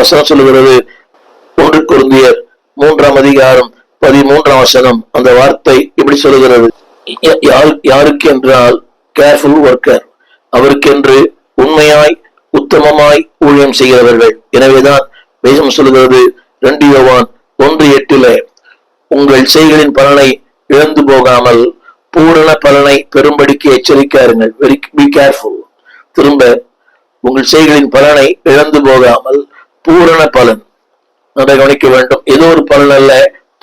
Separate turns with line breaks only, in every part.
வசனம் சொல்லுகிறது 1 கொரிந்தியர் 3:13 அந்த வார்த்தை இப்படி சொல்லுகிறது, யாருக்கு என்றால் கேர்ஃபுல் ஒர்க்கர், அவருக்கென்று உண்மையாய் உத்தமமாய் ஊழியம் செய்கிறவர்கள். எனவேதான் வேதம் சொல்லுகிறது 2 யோவான் 1:8 உங்கள் செய்களின் பலனை இழந்து போகாமல் பூரண பலனை பெறும்படிக்கு எச்சரிக்காருங்கள். Be careful. திரும்ப, உங்கள் செய்களின் பலனை இழந்து போகாமல் பூரண பலன் அதை கவனிக்க வேண்டும். ஏதோ ஒரு பலன் அல்ல,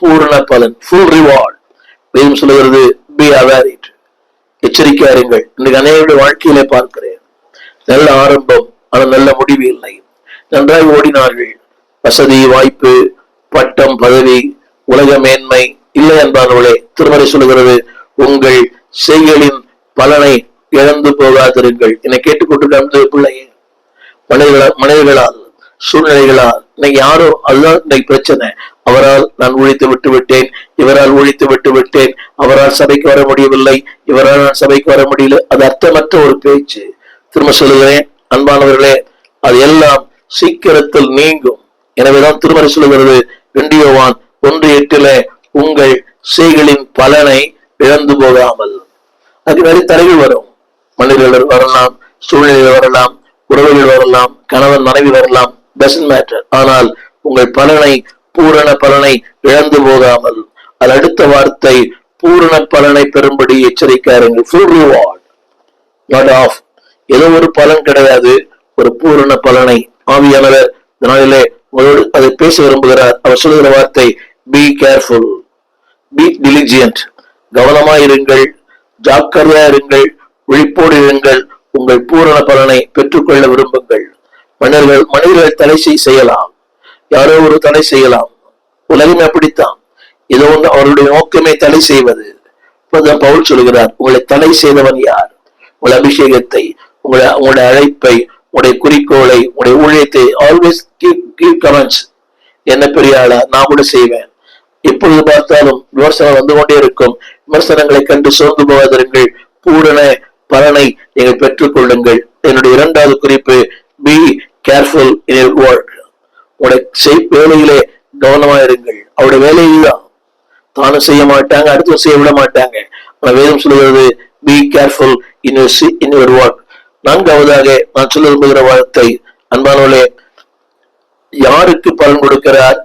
பூரண பலன், ஃபுல் ரிவார்ட். வேதம் சொல்லுகிறது பி அவேர் இட், எச்சரிக்காருங்கள். இன்றைக்கு அநேகருடைய வாழ்க்கையிலே பார்க்கிறேன், நல்ல ஆரம்பம் ஆனால் நல்ல முடிவு இல்லை. நன்றாக ஓடினார்கள், வசதி வாய்ப்பு பட்டம் பதவி உலக மேன்மை இல்லை என்பார்களே. திருமறை சொல்லுகிறது உங்கள் செய்களின் பலனை இழந்து போகாதிருங்கள். என்னை கேட்டுக்கொண்டிருக்க பிள்ளையே, மனிதர்களால் சூழ்நிலைகளால் இன்னைக்கு யாரோ அதுதான் இன்னைக்கு பிரச்சனை. அவரால் நான் ஒழித்து விட்டு விட்டேன், இவரால் ஒழித்து விட்டு விட்டேன், அவரால் சபைக்கு வர முடியவில்லை, இவரால் நான் சபைக்கு வர முடியல. அது அர்த்தமற்ற ஒரு பேச்சு. திரும்ப சொல்லுகிறேன் அன்பானவர்களே, அது எல்லாம் சீக்கிரத்தில் நீங்கும். எனவேதான் திருமறை சொல்லுகிறது 2 யோவான் 1:8 உங்கள் செய்களின் பலனை இழந்து போகாமல். அதுக்கு நிறைய தடைகள் வரும். மனிதர்கள் வரலாம், சூழ்நிலைகள் வரலாம், உறவுகள் வரலாம், கணவன் மனைவி வரலாம், டசன்ட் மேட்டர். ஆனால் உங்கள் பலனை பூரண பலனை இழந்து போகாமல், அது அடுத்த வார்த்தை பூரண பலனை பெறும்படி எச்சரிக்காருங்கள். Full reward, not half. ஏதோ ஒரு பலன் கிடையாது, ஒரு பூரண பலனை. ஆவியானவர் இந்த நாளிலே உங்களோடு அதை பேச விரும்புகிறார். அவர் சொல்லுகிற வார்த்தை பி கேர்ஃபுல், பி டிலிஜியன்ட். கவனமாயிருங்கள், ஜாக்கிரதையாயிருங்கள், விழிப்போடு இருங்கள். உங்கள் பூரண பலனை பெற்றுக்கொள்ள விரும்புங்கள். மனிதர்கள் தடை செய்யலாம், யாரோ ஒரு தடை செய்யலாம். உலகமே அப்படித்தான். ஏதோ ஒன்று அவருடைய நோக்கமே தடை செய்வது. பவுல் சொல்கிறார், உங்களை தடை செய்தவன் யார்? உங்கள் அபிஷேகத்தை, உங்களுடைய அழைப்பை, உங்களுடைய குறிக்கோளை, உங்களுடைய ஊழியத்தை ஆல்வேஸ் கீப் கமெண்ட்ஸ். என்ன பெரிய ஆளா, நான் கூட செய்வேன். எப்பொழுது பார்த்தாலும் விமர்சனம் வந்து கொண்டே இருக்கும். விமர்சனங்களை கண்டு சோர்ந்து போவதற்குள் பூரண பலனை நீங்கள் பெற்றுக் கொள்ளுங்கள். என்னுடைய 2வது குறிப்பு, B careful in your work. உங்களுடைய வேலையிலே கவனமா இருங்கள். அவருடைய வேலையில்தான், தானும் செய்ய மாட்டாங்க, அடுத்தும் செய்ய விட மாட்டாங்க. வேதம் சொல்லுகிறது be careful in your work. 4வதாக நான் சொல்ல விரும்புகிற வார்த்தை, அன்பானவர்களே, யாருக்கு பலன் கொடுக்கிறார்?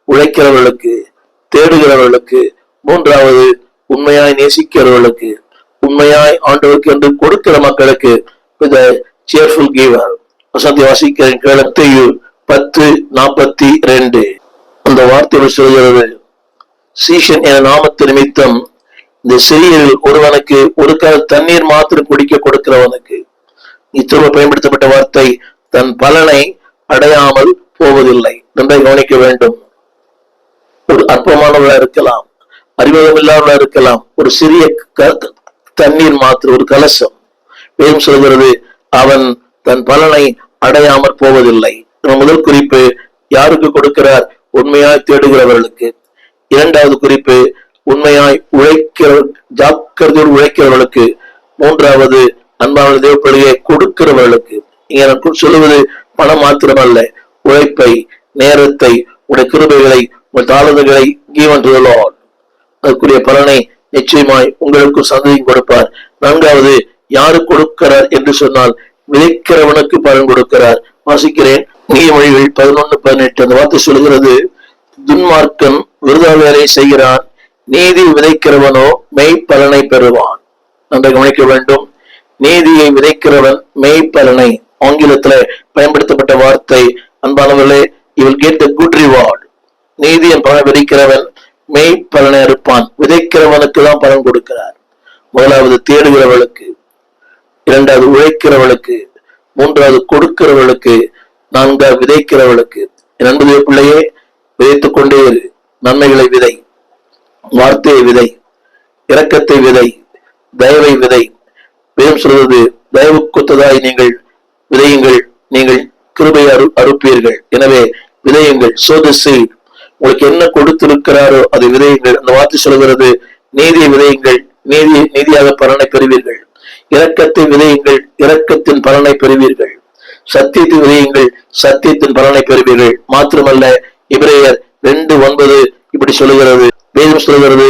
உழைக்கிறவர்களுக்கு, தேடுகிறவர்களுக்கு. 3வது உண்மையாய் நேசிக்கிறவர்களுக்கு, உண்மையாய் ஆண்டவருக்கு என்று கொடுக்கிற மக்களுக்கு. cheerful giver. வசனத்தை வாசிக்கிறேன், 10:42 அந்த வார்த்தை சொல்கிறது, சீஷன் என நாமத்து நிமித்தம் இந்த சிறியரில் ஒருவனுக்கு ஒரு கால தண்ணீர் மாத்திரம் குடிக்க கொடுக்கிறவனுக்கு. இத்துருவ பயன்படுத்தப்பட்ட வார்த்தை தன் பலனை அடையாமல் போவதில்லை. நன்றாக கவனிக்க வேண்டும். ஒரு அற்பமானவர்களா இருக்கலாம், அறிமுகம் இல்லாதவர்களா இருக்கலாம், ஒரு சிறிய தண்ணீர் மாத்திரம், ஒரு கலசம். வேதம் சொல்கிறது அவன் தன் பலனை அடையாமல் போவதில்லை. முதல் குறிப்பு யாருக்கு கொடுக்கிறார்? உண்மையாய் தேடுகிறவர்களுக்கு. 2வது குறிப்பு உண்மையாய் ஜாக்கிரதையோடு உழைக்கிறவர்களுக்கு. 3வது அன்பான தேவ பிள்ளையை கொடுக்கிறவர்களுக்கு. இங்க நான் சொல்லுவது பணம் மாத்திரமல்ல, உழைப்பை, நேரத்தை, உடைய கிருபைகளை, உங்கள் தாளந்துகளை given to the Lord. அதுக்குரிய பலனை நிச்சயமாய் உங்களுக்கு சந்ததியும் கொடுப்பார். 4வது யாரு கொடுக்கிறார் என்று சொன்னால் விதைக்கிறவனுக்கு பலன் கொடுக்கிறார். வாசிக்கிறேன், நீதிமொழிகள் 11:18 அந்த வார்த்தை சொல்கிறது, துன்மார்க்கன் விருதா வேலை செய்கிறான், நீதி விதைக்கிறவனோ மெய் பலனை பெறுவான். நன்றாக கவனிக்க வேண்டும். நீதியை விதைக்கிறவன் மெய் பலனை. ஆங்கிலத்துல பயன்படுத்தப்பட்ட வார்த்தை அன்பானவர்களே, you will get the good reward. நீதியின் பலனை விதைக்கிறவன் மெய் பலனை இருப்பான். விதைக்கிறவனுக்கு தான் பலன் கொடுக்கிறார். 1வது தேடுகிறவர்களுக்கு, 2வது உழைக்கிறவர்களுக்கு, 3வது கொடுக்கிறவர்களுக்கு, 4வது விதைக்கிறவர்களுக்கு. என் அன்பு பிள்ளையே, விதைத்துக் கொண்டே இரு. நன்மைகளை விதை, வார்த்தையை விதை, இரக்கத்தை விதை, தயவை விதை. வேதம் சொல்வது தயவு கொத்ததாய் நீங்கள் விதையுங்கள், நீங்கள் கிருபை அறுப்பீர்கள். எனவே விதையுங்கள். sow the seed. உங்களுக்கு என்ன கொடுத்திருக்கிறாரோ அதை விதையுங்கள். அந்த வார்த்தை சொல்கிறது நீதியை விதையுங்கள், நீதியாக பலனை பெறுவீர்கள். இரக்கத்தை விதையுங்கள், இரக்கத்தின் பலனை பெறுவீர்கள். சத்தியத்தை விதையுங்கள், சத்தியத்தின் பலனை பெறுவீர்கள். மாத்திரமல்ல, எபிரேயர் 2:9 இப்படி சொல்லுகிறது, வேதம் சொல்லுகிறது,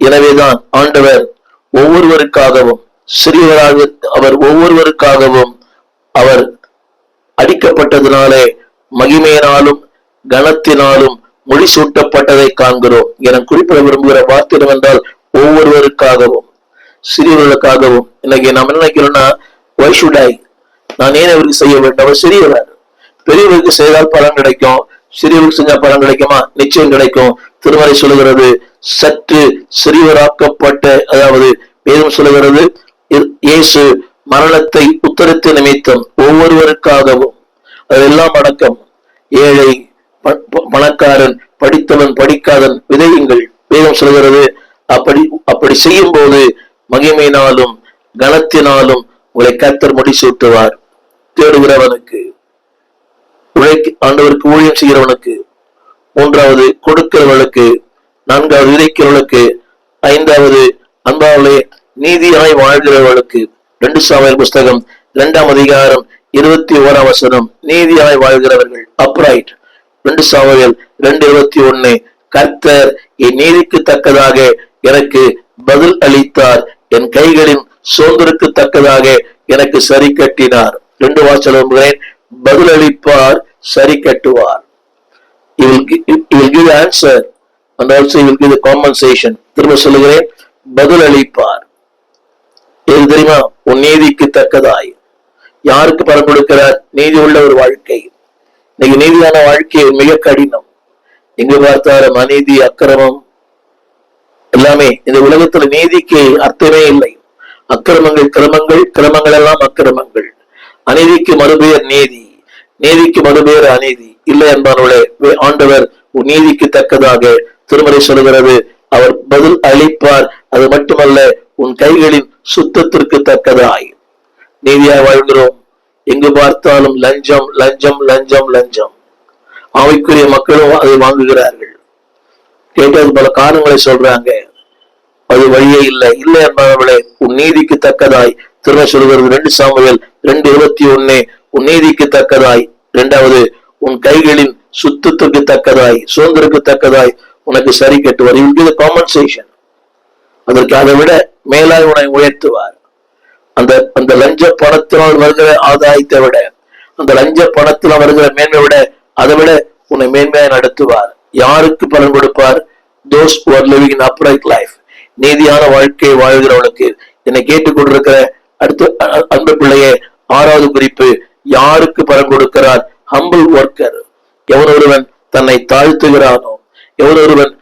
எனவேதான் ஆண்டவர் ஒவ்வொருவருக்காகவும் சிறியவராக அவர் ஒவ்வொருவருக்காகவும் அவர் அடிக்கப்பட்டதினாலே மகிமையினாலும் கனத்தினாலும் முடிசூட்டப்பட்டதை காண்கிறோம். என குறிப்பிட விரும்புகிற வார்த்தை என்னவென்றால் ஒவ்வொருவருக்காகவும் சிறியவர்களுக்காகவும். இன்னைக்கு நம்ம என்ன நினைக்கிறோம்னா, why should I, நான் ஏன் அவருக்கு செய்ய வேண்டும்? அவர் சிறியவர். பெரியவருக்கு செய்தால் பலன் கிடைக்கும், சிறியவருக்கு செஞ்சா பலன் கிடைக்குமா? நிச்சயம் கிடைக்கும். திருமறை சொல்லுகிறது, சற்று சிறியவராக்கப்பட்ட, அதாவது வேதம் சொல்லுகிறது, இயேசு மரணத்தை உத்தரித்த நிமித்தம் ஒவ்வொருவருக்காகவும், அதெல்லாம் அடக்கம், ஏழை பணக்காரன், படித்தவன் படிக்காதன் விதையுங்கள். வேதம் சொல்கிறது, அப்படி செய்யும் போது மகிமையினாலும் கனத்தினாலும் உங்களை கர்த்தர் முடிசூட்டுவார். தேடுகிறவனுக்கு, ஆண்டவருக்கு ஊழியம் செய்கிறவனுக்கு, மூன்றாவது கொடுக்கிறவர்களுக்கு, நான்காவது விதைக்கிறவர்களுக்கு, ஐந்தாவது அன்பாவளே நீதியாய் வாழ்கிறவர்களுக்கு. 2 சாமுவேல் புஸ்தகம் 2ஆம் அதிகாரம் 21ஆம் வசனம், நீதியாய் வாழ்கிறவர்கள், அப்ரைட். 2 சாமுவேல் 2:21, கர்த்தர் என் நீதிக்கு தக்கதாக எனக்கு பதில் அளித்தார், என் கைகளின் சோதருக்கு தக்கதாக எனக்கு சரி கட்டினார். 2 வாசகம், பதில் அளிப்பார், சரி கட்டுவார். He will give answer and also he will give the compensation. திரும்ப சொல்லுகிறேன், பதில் அளிப்பார். எது தெரியுமா? உன் நீதிக்கு தக்கதாய். யாருக்கு பலன் கொடுக்கிறார்? நீதி உள்ள ஒரு வாழ்க்கை. இன்னைக்கு நீதியான வாழ்க்கை மிக கடினம். எங்கு பார்த்தாலும் அநீதி, அக்கிரமம் எல்லாமே. இந்த உலகத்துல நீதிக்கு அர்த்தமே இல்லை. அக்கிரமங்கள் கிரமங்கள், கிரமங்கள் எல்லாம் அக்கிரமங்கள். அநீதிக்கு மறுபெயர் நீதி, நீதிக்கு மறுபெயர் அநீதி இல்லை என்பவர்களே. ஆண்டவர் உன் நீதிக்கு தக்கதாக திருமறை சொல்கிறது, அவர் பதில் அளிப்பார். அது மட்டுமல்ல, உன் கைகளின் சுத்தத்திற்கு தக்கதாய். நீதியாய் வாழ்கிறோம். எங்கு பார்த்தாலும் லஞ்சம் லஞ்சம் லஞ்சம் லஞ்சம். ஆவிக்குரிய மக்களும் அதை வாங்குகிறார்கள். கேட்டது பல காரணங்களை சொல்றாங்க. அது வழியே இல்லை. இல்லை என்பவர்களே, உன் நீதிக்கு தக்கதாய் திரும்ப சொல்கிறது 2 சாமுவேல் 2:21, உன் நீதிக்கு தக்கதாய். இரண்டாவது, உன் கைகளின் சுத்தத்திற்கு தக்கதாய், சுதந்திரக்கு தக்கதாய் உனக்கு சரி கட்டுவார். இது காம்பன்சேஷன். அதற்கு அதை விட மேலாய் உன்னை உயர்த்துவார். அந்த லஞ்ச பணத்தினால் வருகிற ஆதாயத்தை விட, அந்த லஞ்ச பணத்தினால் வருகிற மேன்மை விட, அதை விட உன்னை மேன்மையாய் நடத்துவார். யாருக்கு பலன் கொடுப்பார்? those who are living in upright life. நீதியான வாழ்க்கையை வாழ்கிறவனுக்கு. என்னை கேட்டுக் கொண்டிருக்கிற அடுத்த அன்பு பிள்ளையே, 6வது குறிப்பு, யாருக்கு பலன் கொடுக்கிறார்? Humble worker. எவன் ஒருவன் தன்னை தாழ்த்துகிறானோ, எவன் ஒருவன்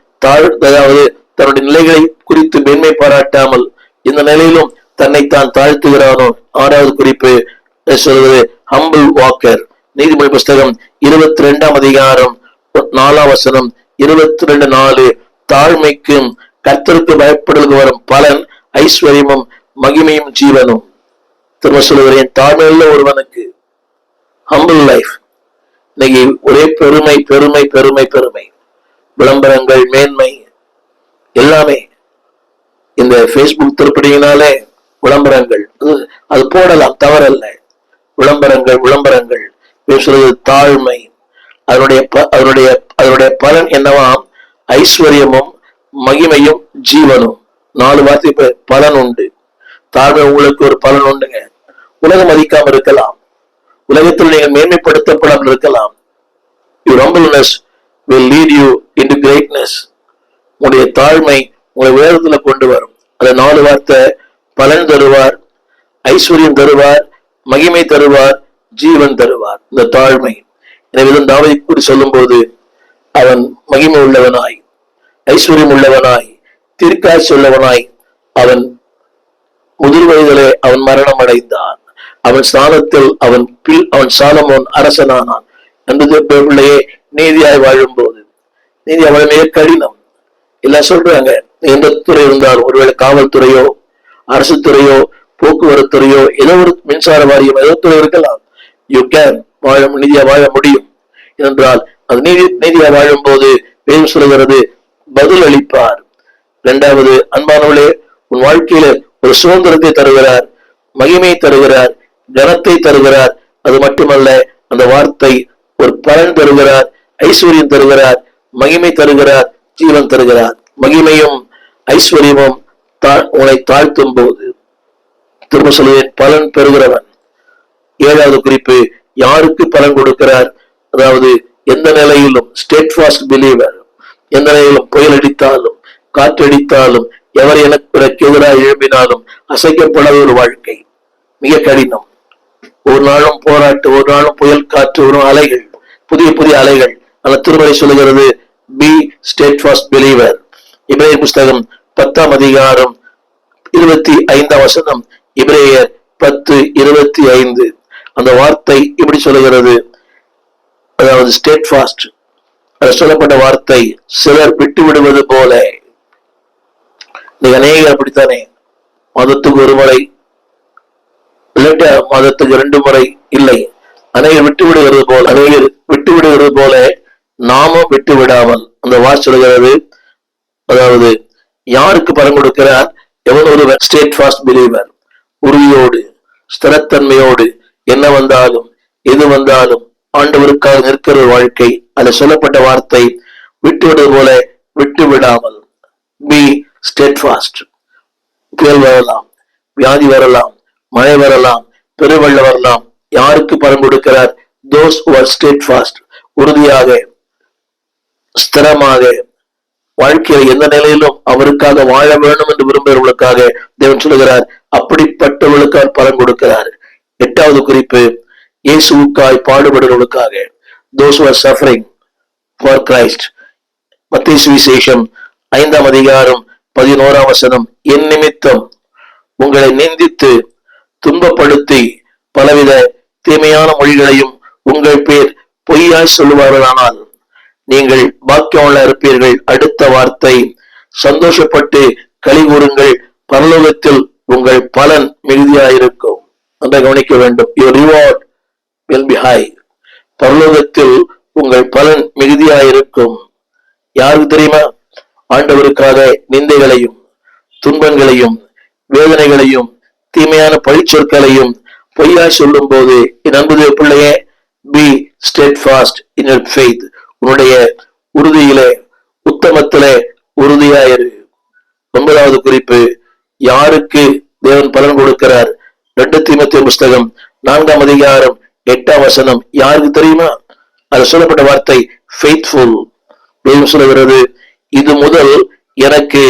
அதாவது தன்னுடைய நிலைகளை குறித்து மேன்மை பாராட்டாமல் இந்த நிலையிலும் தன்னைத்தான் தாழ்த்துகிறானோ, 6வது குறிப்பு சொல்வது ஹம்பிள் வாக்கர். நீதிமொழி புஸ்தகம் 22ஆம் அதிகாரம் 4ஆம் வசனம், 22:4, தாழ்மைக்கும் கர்த்தருக்கு பயப்படுவதற்கு வரும் பலன் ஐஸ்வர்யமும் மகிமையும் ஜீவனும். திரும்ப சொல்லுகிறேன், தாழ்மையுள்ள ஒருவனுக்கு ஹம்பிள் லைஃப். இன்னைக்கு ஒரே பெருமை பெருமை பெருமை பெருமை, விளம்பரங்கள், மேன்மை எல்லாமே. இந்த Facebook திருப்படியினாலே விளம்பரங்கள், அது போடலாம், தவறல்ல. விளம்பரங்கள் விளம்பரங்கள் சொல்றது தாழ்மை. அதனுடைய பலன் என்னவாம்? ஐஸ்வர்யமும் மகிமையும் ஜீவனும். 4 வார்த்தை பலன் உண்டு. தாழ்மை உங்களுக்கு ஒரு பலன் உண்டுங்க. உலகம் மதிக்காம இருக்கலாம், உலகத்தில் நீங்கள் மேன்மைப்படுத்தப்படாமல் இருக்கலாம். Your humbleness will lead you into greatness. உங்களுடைய தாழ்மை உங்களை உயரத்துல கொண்டு வரும். அந்த 4 வார்த்தை, பலன் தருவார், ஐஸ்வர்யம் தருவார், மகிமை தருவார், ஜீவன் தருவார். இந்த தாழ்மை. எனவே தாவீதை குறித்து சொல்லும் போது, அவன் மகிமை உள்ளவனாய், ஐஸ்வர்யம் உள்ளவனாய், தீர்க்காட்சி உள்ளவனாய், அவன் முதிர் வயதிலே அவன் மரணம் அடைந்தான். அவன் ஸ்தானத்தில் அவன் சாலமோன் அரசனானான். என்று பிள்ளையே, நீதியாய் வாழும் போது, நீதி அவன் மிக கடினம். எல்லாம் சொல்றாங்க, எந்த துறை இருந்தாலும், ஒருவேளை காவல்துறையோ, அரசு துறையோ, போக்குவரத்து துறையோ, ஏதோ ஒரு மின்சார வாரியம், ஏதோ துறை இருக்கலாம். யூ கேன் நீதியா வாழ முடியும் என்றால், அது நீதியா வாழும் போது வேதம் சொல்கிறது, பதில் அளிப்பார். 2வது, அன்பானவளே, உன் வாழ்க்கையில ஒரு சுதந்திரத்தை தருகிறார், மகிமை தருகிறார், கனத்தை தருகிறார். அது மட்டுமல்ல, அந்த வார்த்தை ஒரு பலன் தருகிறார், ஐஸ்வர்யம் தருகிறார், மகிமை தருகிறார், ஜீவன் தருகிறார். மகிமையும் ஐஸ்வர்யமும் உன்னை தாழ்த்தும் போது, திரும்ப சொல்லுவேன், பலன் பெறுகிறவன். 7வது குறிப்பு, யாருக்கு பலன் கொடுக்கிறார்? அதாவது எந்த நிலையிலும் ஸ்டேட்ஃபாஸ்ட் பிலீவர், எந்த நிலையிலும் புயல் அடித்தாலும் காற்றடித்தாலும் எவர் எனக்கு எதிராக எழும்பினாலும் அசைக்கப்படாத ஒரு வாழ்க்கை. மிக கடினம். ஒரு நாளும் போராட்டம், ஒரு நாளும் புயல் காற்று, ஒரு அலைகள், புதிய புதிய அலைகள். ஆனால் திருமலை சொல்லுகிறது, பி ஸ்டேட்ஃபாஸ்ட் பிலீவர். எபிரேயர் புஸ்தகம் 10ஆம் அதிகாரம் 25ஆம் வசனம், எபிரேயர் 10:25. அந்த வார்த்தை இப்படி சொல்லுகிறது, அதாவது ஸ்டேட்ஃபாஸ்ட், சொல்லப்பட்ட வார்த்தை, சிலர் விட்டு விடுவது போல. அநேகர் அப்படித்தானே, மதத்துக்கு ஒரு முறை, மதத்துக்கு 2 முறை இல்லை, அநேகர் விட்டு விடுகிறது போல, அநேகர் விட்டு விடுகிறது போல நாமும் விட்டு விடாமல். அந்த வார்த்தை சொல்கிறது, அதாவது யாருக்கு பலன் கொடுக்கிறார்? எவன் ஒரு ஸ்டேட்ஃபாஸ்ட் பிலீவர், உறுதியோடு ஸ்திரத்தன்மையோடு என்ன வந்தாலும் எது வந்தாலும் ஆண்டவருக்காக நிற்கிற வாழ்க்கை. அது சொல்லப்பட்ட வார்த்தை, விட்டு விடுவது போல விட்டு விடாமல். பி ஸ்டேட்ஃபாஸ்ட். புயல் வரலாம், வியாதி வரலாம், மழை வரலாம், பெருவெள்ள வரலாம். யாருக்கு பலன் கொடுக்கிறார்? those who are steadfast. உறுதியாக ஸ்திரமாக வாழ்க்கையில் எந்த நிலையிலும் அவருக்காக வாழ வேண்டும் என்று விரும்புகிறவர்களுக்காக தேவன் சொல்லுகிறார், அப்படிப்பட்டவர்களுக்காக பலன் கொடுக்கிறார். 8வது குறிப்பு, இயேசுவுக்காய் பாடுபடுவர்களுக்காக, those who are suffering for Christ. மத்தேயு சுவிசேஷம் 5ஆம் அதிகாரம் 11ஆம் வசனம், என் நிமித்தம் உங்களை நிந்தித்து துன்பப்படுத்தி பலவித தீமையான மொழிகளையும் உங்கள் பேர் பொய்யாய் சொல்லுவார்களானால் நீங்கள் பாக்கியமுள்ள இருப்பீர்கள். அடுத்த வார்த்தை, சந்தோஷப்பட்டு களி கூறுங்கள், பரலோகத்தில் உங்கள் பலன் மிகுதியாயிருக்கும். அதை கவனிக்க வேண்டும். your reward will be high. பரலோகத்தில் உங்கள் பலன் மிகுதியாயிருக்கும். யாருக்கு தெரியுமா? ஆண்டவருக்காக நிந்தைகளையும் துன்பங்களையும் வேதனைகளையும் தீமையான பழிச்சொற்களையும் பொய்யாய் சொல்லும் போது, என் அன்புடைய பிள்ளையே, பி ஸ்டேட்ஃபாஸ்ட் இன் யுவர் ஃபெய்த். உன்னுடைய உறுதியிலே, உத்தமத்திலே உறுதியாயிரு. 9வது குறிப்பு, யாருக்கு தேவன் பலன் கொடுக்கிறார்? 2 தீமோத்தேயு புஸ்தகம் 4ஆம் அதிகாரம் 8ஆம் வசனம், யாருக்கு தெரியுமா? அது சொல்லப்பட்ட வார்த்தை ஃபெய்த்ஃபுல். தேவன் சொல்லுகிறது, இது முதல் எனக்கு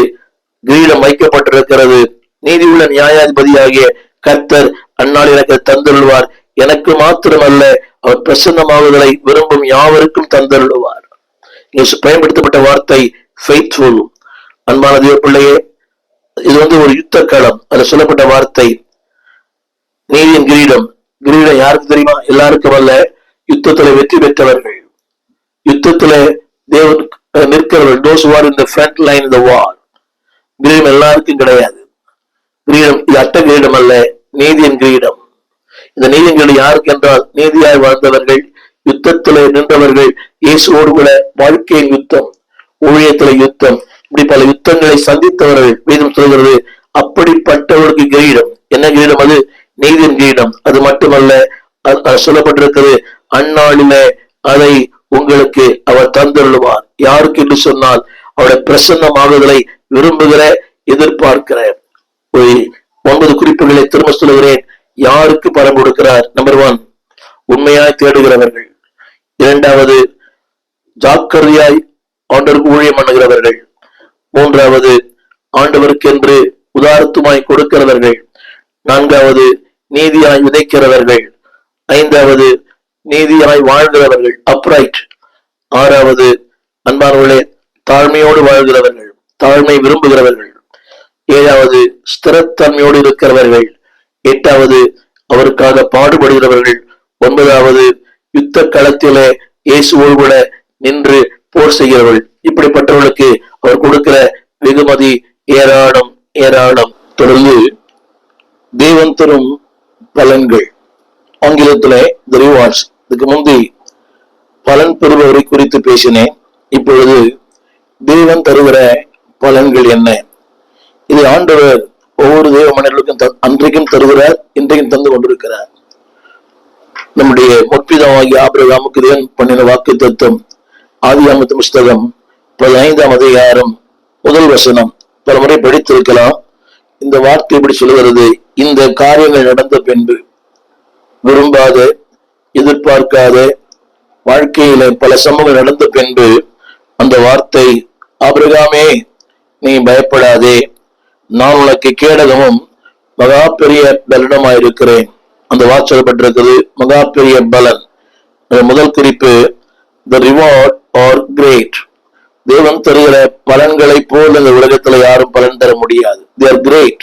கிரீடம் வைக்கப்பட்டிருக்கிறது, நீதியுள்ள நியாயாதிபதியாகிய கர்த்தர் அந்நாள் எனக்கு தந்தருள்வார். எனக்கு மாத்திரமல்ல, அவர் பிரசன்னமாகுதலை விரும்பும் யாவருக்கும் தந்தருள்வார். பயன்படுத்தப்பட்ட வார்த்தை ஃபெய்த்ஃபுல். அன்பான தேவ பிள்ளையே, இது ஒரு யுத்த களம். அது சொல்லப்பட்ட வார்த்தை நீதியின் கிரீடம். கிரீடம் யாருக்கு தெரியுமா? எல்லாருக்கும் அல்ல, யுத்தத்துல வெற்றி பெற்றவர்கள், யுத்தத்துல தேவன் நிற்கிறவர்கள், those who are in the front line in the war. கிரீடம் எல்லாருக்கும் கிடையாது. கிரீடம் இது அட்ட கிரீடம் அல்ல, நீதியின் கிரீடம். இந்த நீதியின் கிரீடம் யாருக்கு என்றால், நீதியாய் வாழ்ந்தவர்கள், யுத்தத்திலே நின்றவர்கள், இயேசுவோடு கூட வாழ்க்கையின் யுத்தம், ஊழியத்தில யுத்தம், இப்படி பல யுத்தங்களை சந்தித்தவர்கள். வேதம் சொல்கிறது, அப்படிப்பட்டவர்களுக்கு கிரீடம். என்ன கிரீடம்? அது நீதியின் கிரீடம். அது மட்டுமல்ல, சொல்லப்பட்டிருக்கிறது, அந்நாளிலே அதை உங்களுக்கு அவர் தந்தருள்வார். யாருக்கு என்று சொன்னால், அவருடைய பிரசன்னமாகுதலை விரும்புகிற, எதிர்பார்க்கிற. 9 குறிப்புகளை திரும்ப சொல்லுகிறேன். யாருக்கு பலன் கொடுக்கிறார்? நம்பர் 1, உண்மையாய் தேடுகிறவர்கள். 2வது, ஜாக்கிரதையாய் ஆண்டவருக்கு ஊழியம் பண்ணுகிறவர்கள். 3வது, ஆண்டவருக்கென்று உதாரத்துமாய் கொடுக்கிறவர்கள். 4வது, நீதியாய் விதைக்கிறவர்கள். 5வது, நீதியாய் வாழ்கிறவர்கள், அப்ரைட். 6வது, அன்பானவர்களே, தாழ்மையோடு வாழ்கிறவர்கள், தாழ்மை விரும்புகிறவர்கள். 7வது, ஸ்திரத்தன்மையோடு இருக்கிறவர்கள். 8வது, அவருக்காக பாடுபடுகிறவர்கள். 9வது, யுத்த களத்திலே இயேசுவோடு கூட நின்று போர் செய்கிறவர்கள். இப்படிப்பட்டவர்களுக்கு அவர் கொடுக்கிற வெகுமதி ஏராளம் ஏராளம். தொடர்ந்து தேவன் தரும் பலன்கள், ஆங்கிலத்திலே the rewards. இதுக்கு முந்தி பலன் பெறுபவரை குறித்து பேசினேன். இப்பொழுது தேவன் தருகிற பலன்கள் என்ன? இது ஆண்டவர் ஒவ்வொரு தேவ மனிதர்களுக்கும் அன்றைக்கும் தருகிறார், இன்றைக்கும் தந்து கொண்டிருக்கிறார். நம்முடைய முற்பிதாவாகிய ஆபிரகாமுக்கு தேவன் பண்ணின வாக்கு தத்துவம் ஆதியாகம புஸ்தகம் 15ஆம் அதிகாரம் 1 வசனம் பல முறை படித்திருக்கலாம். இந்த வார்த்தை இப்படி சொல்கிறது: இந்த காரியங்கள் நடந்த பின்பு, விரும்பாத எதிர்பார்க்காத வாழ்க்கையில பல சம்பவங்கள் நடந்த பின்பு அந்த வார்த்தை, ஆபிரகாமே நீ பயப்படாதே, நான் உனக்கு கேடகமும் மகா பெரிய பலனுமாயிருக்கிறேன். அந்த வார்த்தை மகா பெரிய பலன். முதல் குறிப்பு, the reward or great. தேவன் தருகிற பலன்களை போல் இந்த உலகத்துல யாரும் பலன் தர முடியாது. they are great.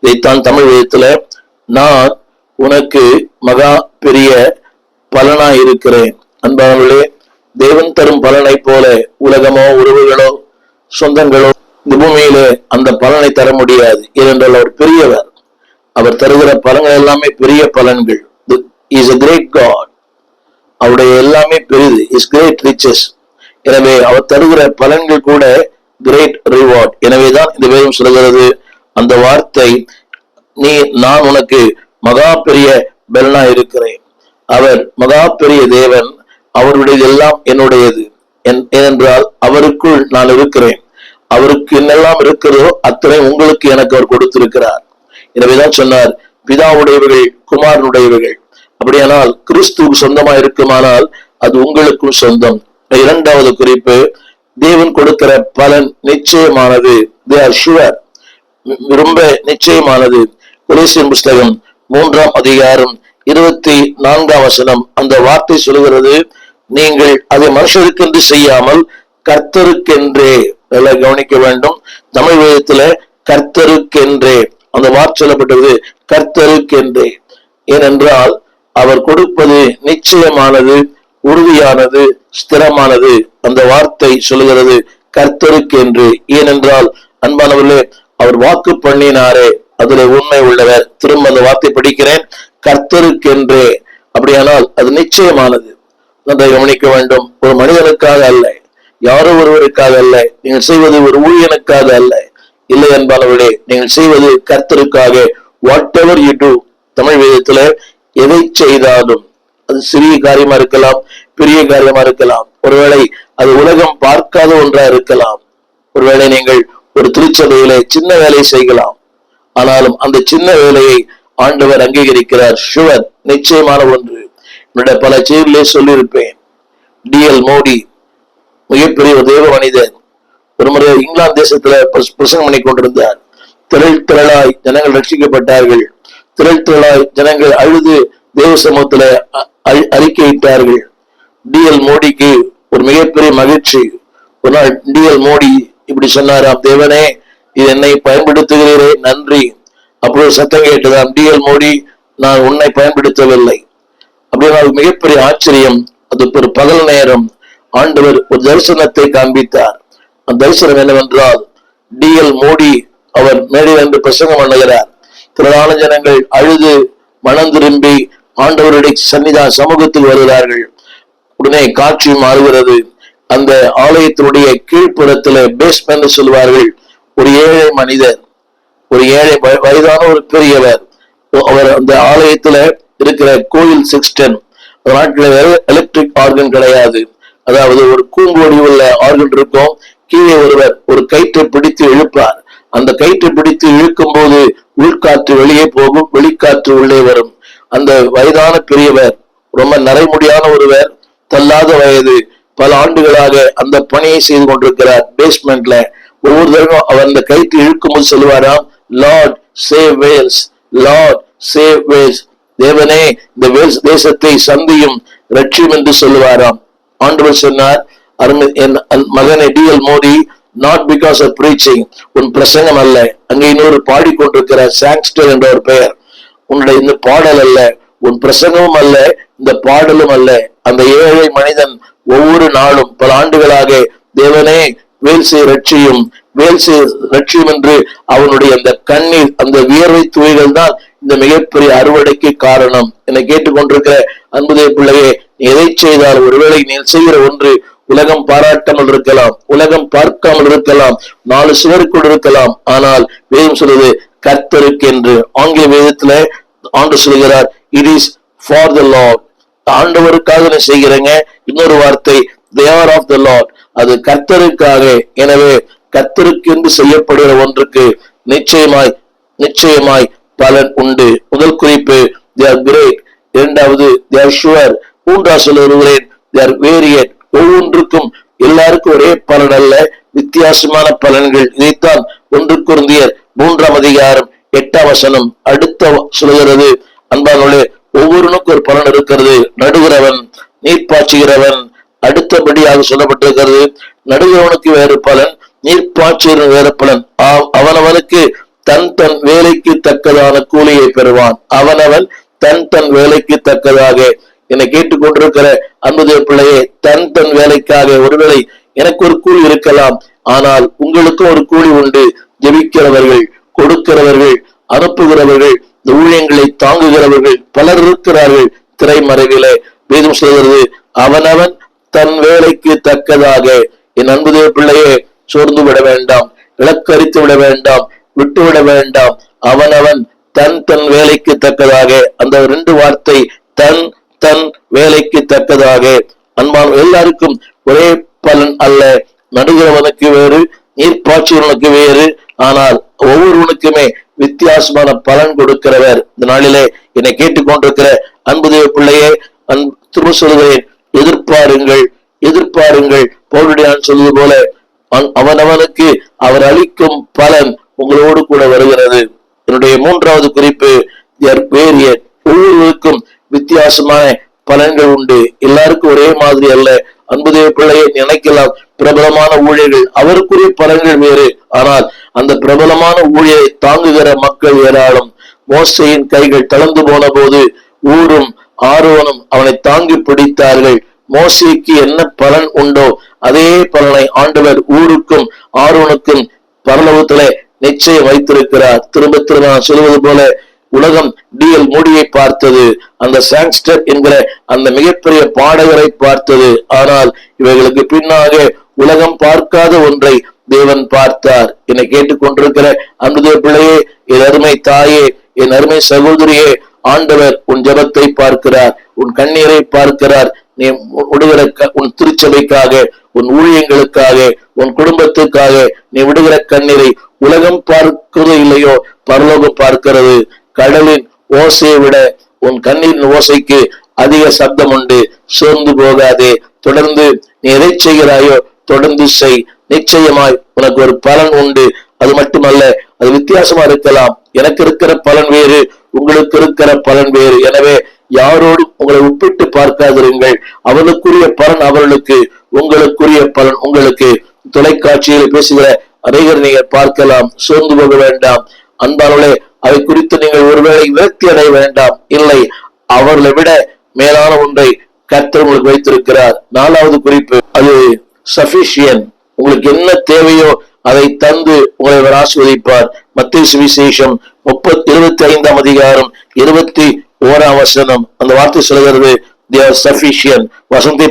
இதைத்தான் தமிழ் வேதத்துல நான் உனக்கு மகா பெரிய பலனாய் இருக்கிறேன். அன்பானவர்களே, தேவன் தரும் பலனை போல உலகமோ உறவுகளோ சொந்தங்களோ இந்த பூமியில அந்த பலனை தர முடியாது. ஏனென்றால் அவர் பெரியவர். அவர் தருகிற பலன்கள் எல்லாமே பெரிய பலன்கள். Is a great God. அவருடைய எல்லாமே பெரிது. Is great riches. எனவே அவர் தருகிற பலன்கள் கூட கிரேட் ரிவார்ட். எனவேதான் இந்த வேதம் சொல்கிறது, அந்த வார்த்தை, நான் உனக்கு மகா பெரிய பலனா இருக்கிறேன். அவர் மகா பெரிய தேவன். அவருடைய எல்லாம் என்னுடையது. ஏனென்றால் அவருக்குள் நான் இருக்கிறேன். அவருக்கு என்னெல்லாம் இருக்கிறதோ அத்தனை உங்களுக்கு எனக்கு அவர் கொடுத்திருக்கிறார். எனவேதான் சொன்னார், பிதாவுடையவர்கள் குமாரனுடையவர்கள். அப்படியானால் கிறிஸ்துவுக்கு சொந்தமா இருக்குமானால் அது உங்களுக்கும் சொந்தம். இரண்டாவது குறிப்பு, தேவன் கொடுக்கிற பலன் நிச்சயமானது. they are sure. ரொம்ப நிச்சயமானது. கொலோசியர் புஸ்தகம் 3ஆம் அதிகாரம் 24ஆம் வசனம் அந்த வார்த்தை சொல்கிறது, நீங்கள் அதை மனுஷருக்கென்று செய்யாமல் கர்த்தருக்கென்றே. நல்லா கவனிக்க வேண்டும். தமிழ் வேதத்துல கர்த்தருக்கென்றே அந்த வார்த்தை சொல்லப்பட்டது, கர்த்தருக்கென்றே. ஏனென்றால் அவர் கொடுப்பது நிச்சயமானது, உறுதியானது, ஸ்திரமானது. அந்த வார்த்தை சொல்லுகிறது கர்த்தருக்கென்று. ஏனென்றால் அன்பானவர்களே, அவர் வாக்கு பண்ணினாரே அதுல உண்மை உள்ளவர். திரும்ப அந்த வார்த்தை படிக்கிறேன், கர்த்தருக்கென்றே. அப்படியானால் அது நிச்சயமானது. அதை கவனிக்க வேண்டும். ஒரு மனிதனுக்காக அல்ல, யாரோ ஒருவருக்காக அல்ல. நீங்கள் செய்வது ஒரு ஊழியனுக்காக அல்ல. இல்லை அன்பானவர்களே, நீங்கள் செய்வது கர்த்தருக்காக. Whatever you do. Tamil வேதத்துல எதை செய்தாலும் அது சிறிய காரியமா இருக்கலாம், பெரிய காரியமா இருக்கலாம். ஒருவேளை அது உலகம் பார்க்காத ஒன்றா இருக்கலாம். ஒருவேளை நீங்கள் ஒரு திருச்சபையில சின்ன வேலையை செய்யலாம். ஆனாலும் அந்த சின்ன வேலையை ஆண்டவர் அங்கீகரிக்கிறார். ஷுவர், நிச்சயமான ஒன்று. என்னுடைய பல செய்திகளே சொல்லியிருப்பேன். D.L. மோடி மிகப்பெரிய ஒரு தேவ மனிதர். ஒரு முறை இங்கிலாந்து தேசத்துல பிரசங்கம் பண்ணி கொண்டிருந்தார். திரளாய் ஜனங்கள் ரட்சிக்கப்பட்டார்கள். திரளாய் ஜனங்கள் அழுது தேவ சமூகத்துல அறிக்கையிட்டார்கள். D.L. மோடிக்கு ஒரு மிகப்பெரிய மகிழ்ச்சி. ஒரு நாள் D.L. மோடி இப்படி சொன்னாராம், தேவனே இது என்னை பயன்படுத்துகிறீரே, நன்றி. அப்பொழுது சத்தம் கேட்டதாம், D.L. மோடி, நான் உன்னை பயன்படுத்தவில்லை. அப்படின்னா மிகப்பெரிய ஆச்சரியம். அது ஒரு பகல் நேரம் ஆண்டவர் ஒரு தரிசனத்தை காண்பித்தார். அந்த தரிசனம் என்னவென்றால், D.L. மோடி அவர் மேடையில் என்று பிரசங்கம் பண்ணுகிறார். திரளான ஜனங்கள் அழுது மனம் திரும்பி ஆண்டவருடைய சமூகத்தில் வருகிறார்கள். உடனே காட்சி மாறுகிறது. அந்த ஆலயத்தினுடைய கீழ்ப்புறத்துல பேஸ்மெண்ட் சொல்வார்கள், ஒரு ஏழை மனிதர், ஒரு ஏழை வயதான ஒரு பெரியவர். அவர் அந்த ஆலயத்துல இருக்கிற கோயில் 610 நாட்டில் எலக்ட்ரிக் ஆர்கன் கிடையாது. அதாவது ஒரு கூங்கோடி உள்ள ஆர்கன் இருக்கும். கீழே ஒருவர் ஒரு கயிற்றை பிடித்து இழுப்பார். அந்த கயிற்றை பிடித்து இழுக்கும் போது உள்காற்று வெளியே போகும், வெளிக்காற்று உள்ளே வரும். அந்த வயதான பெரியவர், ரொம்ப நரைமுடியான ஒருவர், தள்ளாத வயது, பல ஆண்டுகளாக அந்த பணியை செய்து கொண்டிருக்கிறார் பேஸ்மெண்ட்ல. ஒவ்வொரு தடவையும் அவர் அந்த கயிற்று இழுக்கும் போது சொல்லுவாராம், Lord save Wales, Lord save Wales. தேவனே இந்த வேல்ஸ் தேசத்தை சந்தியும் ரட்சியும் என்று சொல்லுவாராம். ஆண்டவர் சொன்னார், மகனே D.L. Moody, not because of preaching, உன் பிரசங்கம் அல்ல. அங்கே இன்னொரு பாடிக்கொண்டிருக்கிறார், சாங்ஸ்டர் என்ற ஒரு பெயர். உன்னுடைய இந்த பாடல் அல்ல, உன் பிரசங்கமும் அல்ல, இந்த பாடலும் அல்ல. அந்த ஏழை மனிதன் ஒவ்வொரு நாளும் பல ஆண்டுகளாக தேவனே வேல்சை ரட்சியும், வேல்சை ரட்சியும் என்று அவனுடைய அந்த கண்ணீர், அந்த வியர்வை துளிகள் தான் இந்த மிகப்பெரிய அறுவடைக்கு காரணம். என்னை கேட்டுக்கொண்டிருக்கிற அன்புதே பிள்ளையே, நீ எதை செய்தால், ஒருவேளை நீ செய்கிற ஒன்று உலகம் பாராட்டாமல் இருக்கலாம், உலகம் பார்க்காமல் இருக்கலாம், 4 சுவருக்குள் இருக்கலாம். ஆனால் வேதம் சொல்வது கர்த்தருக்கு என்று. ஆங்கில வேதத்துல ஆண்டு சொல்கிறார், it is for the Lord. ஆண்டவருக்காக நான் செய்கிறேங்க. இன்னொரு வார்த்தை, they are of the Lord, அது கர்த்தருக்காக. எனவே கர்த்தருக்கு என்று செய்யப்படுகிற ஒன்றுக்கு நிச்சயமாய் நிச்சயமாய் பலன் உண்டு. முதல் குறிப்பு, they are great. இரண்டாவது, they are sure. மூன்றாவது சொல்லுகிறேன், they are varied. ஒவ்வொன்றுக்கும் எல்லாருக்கும் ஒரே பலன் அல்ல, வித்தியாசமான பலன்கள். இதைத்தான் 1 கொரிந்தியர் 3ஆம் அதிகாரம் 8ஆம் வசனம் அடுத்த சொல்கிறது. அன்பானவர்களே, ஒவ்வொருனுக்கும் ஒரு பலன் இருக்கிறது. நடுகிறவன், நீர் பாய்ச்சுகிறவன், அடுத்தபடியாக சொல்லப்பட்டிருக்கிறது. நடுகிறவனுக்கு வேறு பலன், நீர் பாய்ச்சுகிறவன் வேறு பலன். அவனவனுக்கு தன் தன் வேலைக்கு தக்கதான கூலியை பெறுவான். அவனவன் தன் தன் வேலைக்கு தக்கதாக. என்னை கேட்டுக்கொண்டிருக்கிற அன்புதேவ பிள்ளையே, தன் தன் வேலைக்காக ஒருவேளை எனக்கு ஒரு கூலி இருக்கலாம், ஆனால் உங்களுக்கும் ஒரு கூலி உண்டு. ஜெபிக்கிறவர்கள், கொடுக்கிறவர்கள், அனுப்புகிறவர்கள், இந்த ஊழியங்களை தாங்குகிறவர்கள் பலர் இருக்கிறார்கள். திரைமறைவிலே வேதம் சொல்கிறது, அவனவன் தன் வேலைக்கு தக்கதாக. என் அன்புதேவ பிள்ளையே, சோர்ந்து விட வேண்டாம், இலக்கரித்து விட வேண்டாம், விட்டுவிட வேண்டாம். அவனவன் தன் தன் வேலைக்கு தக்கதாக. அந்த 2 வார்த்தை, தன் தன் வேலைக்கு தக்கதாக. அன்பான எல்லாருக்கும் ஒரே பலன் அல்ல. நடுகிறவனுக்கு வேறு, நீர் பாய்ச்சுவனுக்கு வேறு, ஆனால் ஒவ்வொருவனுக்குமே வித்தியாசமான பலன் கொடுக்கிறவர். இந்த நாளிலே என்னை கேட்டுக்கொண்டிருக்கிற அன்புதேவ பிள்ளையே, திரும்ப சொல்கிறேன், எதிர்பாருங்கள், எதிர்பாருங்கள். பவுலடியான் சொல்வது போல, அவனவனுக்கு அவர் அளிக்கும் பலன் உங்களோடு கூட வருகிறது. என்னுடைய 3வது குறிப்பு, ஒவ்வொருவருக்கும் வித்தியாசமான பலன்கள் உண்டு. எல்லாருக்கும் ஒரே மாதிரி அல்ல. அன்புதேவ பிள்ளையை நினைக்கலாம், பிரபலமான ஊழியர்கள், அவருக்குரிய பலன்கள் வேறு. ஆனால் அந்த பிரபலமான ஊழியரை தாங்குகிற மக்கள் ஏராளம். மோசேயின் கைகள் தளர்ந்து போன போது ஊரும் ஆரோனும் அவனை தாங்கி பிடித்தார்கள். மோசேக்கு என்ன பலன் உண்டோ அதே பலனை ஆண்டவர் ஊருக்கும் ஆரோனுக்கும் பரலோகத்திலே நிச்சயம் வைத்திருக்கிறார். திரும்ப திரும்ப நான் சொல்வது போல, உலகம் டிஎல் மோடியை பார்த்தது, அந்த சாங்ஸ்டர் என்கிற அந்த மிகப்பெரிய பாடகரை பார்த்தது. ஆனால் இவைகளுக்கு பின்னாக உலகம் பார்க்காத ஒன்றை தேவன் பார்த்தார். என்னை கேட்டுக்கொண்டிருக்கிற அன்புதேவ பிள்ளையே, என் அருமை தாயே, என் அருமை சகோதரியே, ஆண்டவர் உன் ஜெபத்தை பார்க்கிறார், உன் கண்ணீரை பார்க்கிறார். நீ விடுகிற உன் திருச்சபைக்காக, உன் ஊழியங்களுக்காக, உன் குடும்பத்துக்காக நீ விடுகிற கண்ணீரை உலகம் பார்க்கிறது இல்லையோ, பரலோகம் பார்க்கிறது. கடலின் ஓசையை விட உன் கண்ணீரின் ஓசைக்கு அதிக சப்தம் உண்டு. சோர்ந்து போகாதே. தொடர்ந்து நீ எதை செய்கிறாயோ தொடர்ந்து செய். நிச்சயமாய் உனக்கு ஒரு பலன் உண்டு. அது மட்டுமல்ல, அது வித்தியாசமா இருக்கலாம். எனக்கு இருக்கிற பலன் வேறு, உங்களுக்கு இருக்கிற பலன் வேறு. எனவே யாரோடும் உங்களை ஒப்பிட்டு பார்க்காதிருங்கள். அவர்களுக்குரிய பலன் அவர்களுக்கு, உங்களுக்குரிய பலன் உங்களுக்கு. தொலைக்காட்சியில் பேசுகிற அநேகர் நீங்கள் பார்க்கலாம். சோர்ந்து போக வேண்டாம். அன்பானவர்களே, அதை குறித்து நீங்கள் ஒருவேளை விரக்தி அடைய வேண்டாம். இல்லை, அவர்களை விட மேலான ஒன்றை கர்த்தர் உங்களுக்கு வைத்திருக்கிறார். 4வது குறிப்பு, அது சஃபிஷியன்ட். உங்களுக்கு என்ன தேவையோ அதை தந்து உங்களை அவர் ஆசீர்வதிப்பார். மத்தேயு சுவிசேஷம் 25ஆம் அதிகாரம் 21ஆம் வசனம் அந்த வார்த்தை சொல்கிறது, they are sufficient. வசனத்தை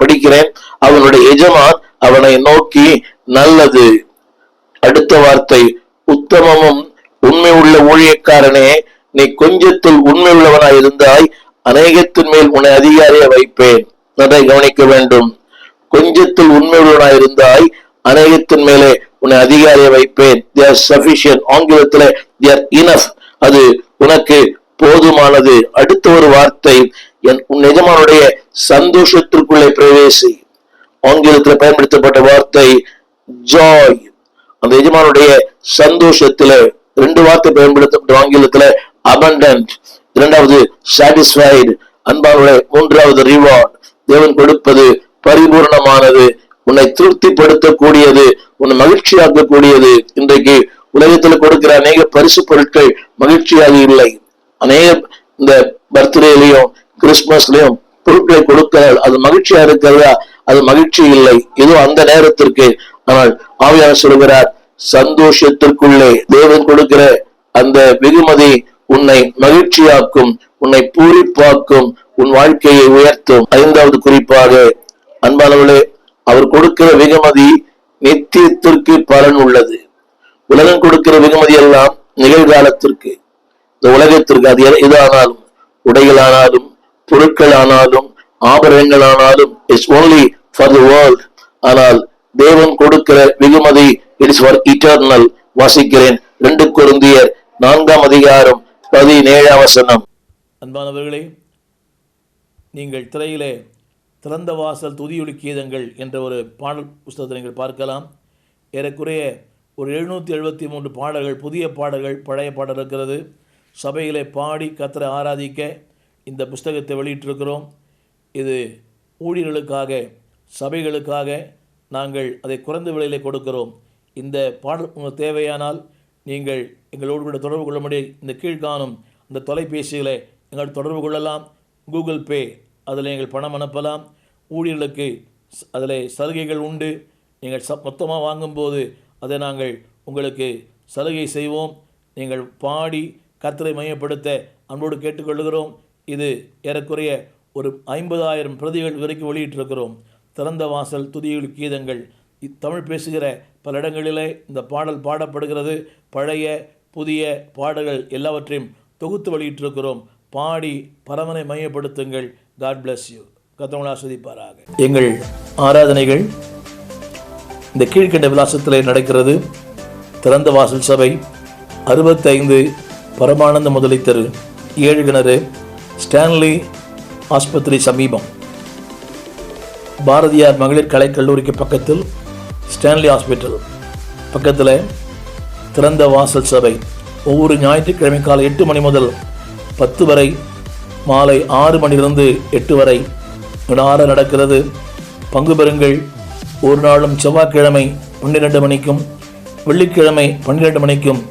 படிக்கிறேன். அவனுடைய எஜமான் அவனை நோக்கி, நல்லது. அடுத்த வார்த்தை, உத்தமமும் உண்மை உள்ள ஊழியக்காரனே, நீ கொஞ்சத்தில் உண்மை உள்ளவனாய் இருந்தாய், அநேகத்தின் மேல் உன்னை அதிகாரியா வைப்பேன். அதை கவனிக்க வேண்டும். கொஞ்சத்தில் உண்மை உள்ளவனாய் இருந்தாய், அநேகத்தின் மேலே உன்னை அதிகாரியை வைப்பேன். they are sufficient. ஆங்கிலத்துல they are enough. அது உனக்கு போதுமானது. அடுத்த ஒரு வார்த்தை, உன் எஜமானுடைய சந்தோஷத்திற்குள்ளே பிரவேசி. ஆங்கிலத்தில் பயன்படுத்தப்பட்ட வார்த்தை ஜாய். அந்த எஜமானுடைய சந்தோஷத்துல 2 வார்த்தை பயன்படுத்தப்பட்ட ஆங்கிலத்துல abundant, 2வது satisfied. அன்பானுடைய 3வது ரிவார்ட். தேவன் கொடுப்பது பரிபூர்ணமானது, உன்னை திருப்திப்படுத்தக்கூடியது, உன்னை மகிழ்ச்சியாக்கக்கூடியது. இன்றைக்கு உலகத்தில் கொடுக்கிற அநேக பரிசு பொருட்கள் மகிழ்ச்சியாக இல்லை. அநேக இந்த பர்த்டேலையும் கிறிஸ்துமஸ்லயும் பொருட்களை கொடுக்கிறாள், அது மகிழ்ச்சியா இருக்கிறதா? அது மகிழ்ச்சி இல்லை, ஏதோ அந்த நேரத்திற்கு. ஆனால் ஆவியானவர் சொல்கிறார், சந்தோஷத்திற்குள்ளே தேவன் கொடுக்கிற அந்த வெகுமதி உன்னை மகிழ்ச்சியாக்கும், உன்னை பூரிப்பாக்கும், உன் வாழ்க்கையை உயர்த்தும். 5வது குறிப்பாக, அன்பானவர்களே, அவர் கொடுக்கிற வெகுமதி நித்தியத்திற்கு பலன் உள்ளது. உலகம் கொடுக்கிற வெகுமதி எல்லாம் நிகழ்காலத்திற்கு, இந்த உலகத்திற்கு. அது எதானாலும், உடைகளானாலும், பொருட்கள் ஆனாலும் ஆபரணங்களானாலும் it's only for the world. ஆனால் தேவன் கொடுக்கிற வெகுமதி இட்ஸ் ஃபார் இட்டர்னல். வாசிக்கிறேன் 2 கொரிந்தியர் 4:17.
அன்பானவர்களே, நீங்கள் திரையிலே திறந்த வாசல் துதியொலி கீதங்கள் என்ற ஒரு பாடல் புஸ்தகத்தை நீங்கள் பார்க்கலாம். ஏறக்குறைய ஒரு 773 பாடல்கள், புதிய பாடல்கள், பழைய பாடல் இருக்கிறது. சபையிலே பாடி கர்த்தரை ஆராதிக்க இந்த புஸ்தகத்தை வெளியிட்டிருக்கிறோம். இது ஊழியர்களுக்காக, சபைகளுக்காக நாங்கள் அதை குறைந்த விலையிலே கொடுக்கிறோம். இந்த பாடல் உங்களுக்கு தேவையானால் நீங்கள் எங்களோடு கூட தொடர்பு கொள்ள முடியும். இந்த கீழ்காணும் இந்த தொலைபேசிகளை எங்கள் தொடர்பு கொள்ளலாம். கூகுள் பே, அதில் நீங்கள் பணம் அனுப்பலாம். ஊழியர்களுக்கு அதில் சலுகைகள் உண்டு. நீங்கள் மொத்தமாக வாங்கும்போது அதை நாங்கள் உங்களுக்கு சலுகை செய்வோம். நீங்கள் பாடி கர்த்தரை மையப்படுத்த அன்போடு கேட்டுக்கொள்கிறோம். இது ஏறக்குறைய ஒரு 50,000 பிரதிகள் வரைக்கும் வெளியிட்டிருக்கிறோம். திறந்த வாசல் துதியொலி கீதங்கள். தமிழ் பேசுகிற பல இடங்களிலே இந்த பாடல் பாடப்படுகிறது. பழைய புதிய பாடல்கள் எல்லாவற்றையும் தொகுத்து வெளியிட்டிருக்கிறோம். பாடி பரமனை மையப்படுத்துங்கள். God bless you. கர்த்தர் ஆசீர்வதிப்பாராக. எங்கள் ஆராதனைகள் இந்த கீழ்கண்ட விலாசத்திலே நடக்கிறது. திறந்த வாசல் சபை 65 பரமானந்த முதலை தெரு, 7 கிணறு, ஸ்டான்லி ஆஸ்பத்திரி சமீபம். பாரதியார் மகளிர் கலைக்கல்லூரிக்கு பக்கத்தில் ஸ்டான்லி ஹாஸ்பிட்டல் பக்கத்தில் திறந்த வாசல் சபை. ஒவ்வொரு ஞாயிற்றுக்கிழமை காலை 8 மணி முதல் 10 வரை, மாலை 6 மணிலிருந்து 8 வரை வினார நடக்கிறது. பங்கு பெறுங்கள். ஒரு நாளும் செவ்வாய்க்கிழமை 12 மணிக்கும் வெள்ளிக்கிழமை 12 மணிக்கும்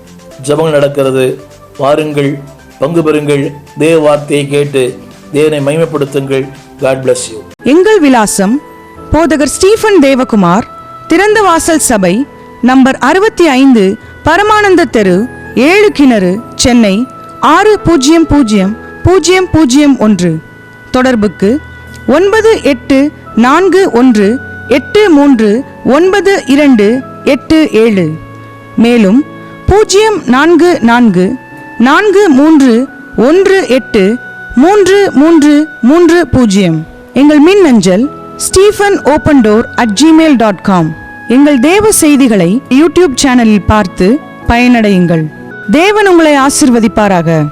ஜெபங்கள் நடக்கிறது. வாருங்கள், பங்கு பெறுங்கள். தேவ வார்த்தையை கேட்டு தேவனை மகிமைப்படுத்துங்கள். God bless you.
எங்கள் விலாசம் போதகர் ஸ்டீஃபன் தேவகுமார், திறந்த வாசல் சபை, நம்பர் 65, பரமானந்த தெரு, 7 கிணறு, சென்னை 600001. தொடர்புக்கு 9841839287. மேலும் 0443183330. எங்கள் மின்னஞ்சல் stephenopendor@gmail.com. எங்கள் தேவ செய்திகளை யூடியூப் சேனலில் பார்த்து பயனடையுங்கள். தேவன் உங்களை ஆசீர்வதிப்பாராக.